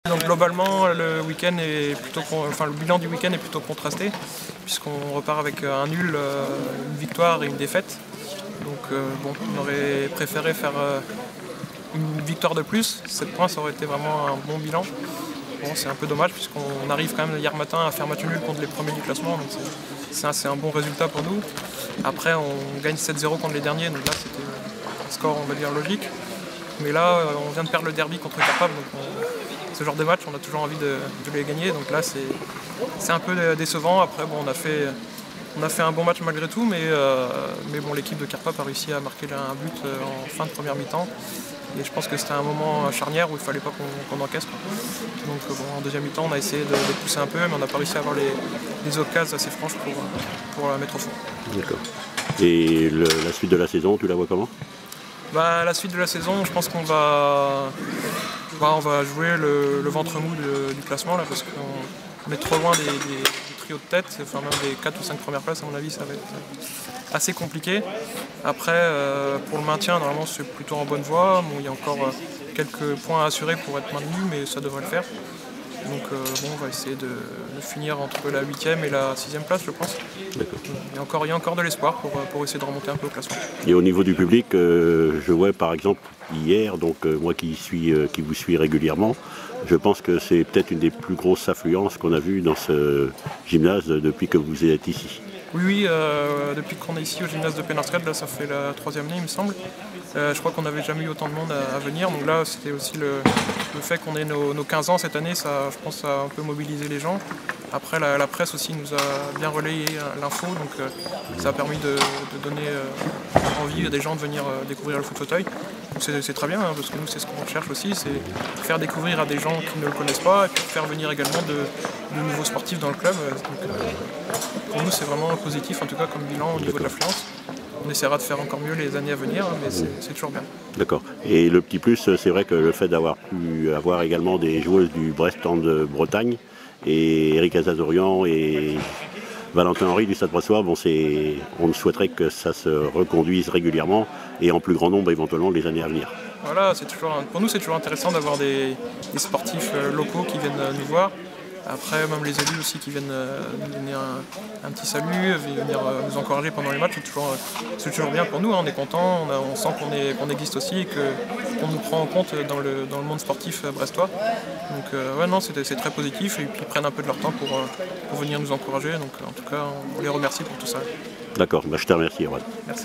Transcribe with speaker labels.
Speaker 1: Donc globalement, le bilan du week-end est plutôt contrasté, puisqu'on repart avec un nul, une victoire et une défaite. Donc on aurait préféré faire une victoire de plus. 7 points, ça aurait été vraiment un bon bilan. Bon, c'est un peu dommage, puisqu'on arrive quand même hier matin à faire match nul contre les premiers du classement. Donc c'est un bon résultat pour nous. Après, on gagne 7-0 contre les derniers, donc là c'était un score, on va dire, logique. Mais là, on vient de perdre le derby contre Carpap, donc ce genre de match, on a toujours envie de les gagner. Donc là, c'est un peu décevant. Après, bon, on a fait un bon match malgré tout, mais bon, l'équipe de Carpap a réussi à marquer un but en fin de première mi-temps. Et je pense que c'était un moment charnière où il ne fallait pas qu'on encaisse, quoi. Donc en deuxième mi-temps, on a essayé de pousser un peu, mais on n'a pas réussi à avoir les occasions assez franches pour la mettre au fond.
Speaker 2: D'accord. Et la suite de la saison, tu la vois comment?
Speaker 1: La suite de la saison, je pense qu'on va jouer le ventre mou du classement, là, parce qu'on est trop loin du trio de tête, enfin même des 4 ou 5 premières places, à mon avis, ça va être assez compliqué. Après, pour le maintien, normalement, c'est plutôt en bonne voie. Bon, il y a encore quelques points à assurer pour être maintenu, mais ça devrait le faire. Donc on va essayer de finir entre la 8e et la 6e place, je pense. Il y a encore de l'espoir pour essayer de remonter un peu au classement.
Speaker 2: Et au niveau du public, je vois par exemple hier, donc moi qui vous suis régulièrement, je pense que c'est peut-être une des plus grosses affluences qu'on a vues dans ce gymnase depuis que vous êtes ici.
Speaker 1: Oui, depuis qu'on est ici au gymnase de Penarstred, là ça fait la 3e année il me semble. Je crois qu'on n'avait jamais eu autant de monde à venir, donc là c'était aussi le fait qu'on ait nos 15 ans cette année, ça, je pense, ça a un peu mobilisé les gens. Après la presse aussi nous a bien relayé l'info, donc ça a permis de donner envie à des gens de venir découvrir le foot fauteuil. C'est très bien, hein, parce que nous c'est ce qu'on recherche aussi, c'est faire découvrir à des gens qui ne le connaissent pas et puis faire venir également de nouveaux sportifs dans le club. Pour nous c'est vraiment positif en tout cas comme bilan au niveau de l'affluence. On essaiera de faire encore mieux les années à venir, mais c'est toujours bien.
Speaker 2: D'accord. Et le petit plus, c'est vrai que le fait d'avoir pu avoir également des joueuses du Brest de Bretagne, et Eric Azazorian et Valentin Henry du Stade Brestois, on souhaiterait que ça se reconduise régulièrement et en plus grand nombre éventuellement les années à venir.
Speaker 1: Voilà, pour nous c'est toujours intéressant d'avoir des sportifs locaux qui viennent nous voir. Après, même les élus aussi qui viennent nous donner un petit salut, venir nous encourager pendant les matchs, c'est toujours bien pour nous, hein, on est content, on sent qu'on existe aussi et qu'on nous prend en compte dans le monde sportif brestois. Donc non, c'est très positif et puis ils prennent un peu de leur temps pour venir nous encourager. Donc en tout cas, on les remercie pour tout ça.
Speaker 2: D'accord, je te remercie.
Speaker 1: Merci.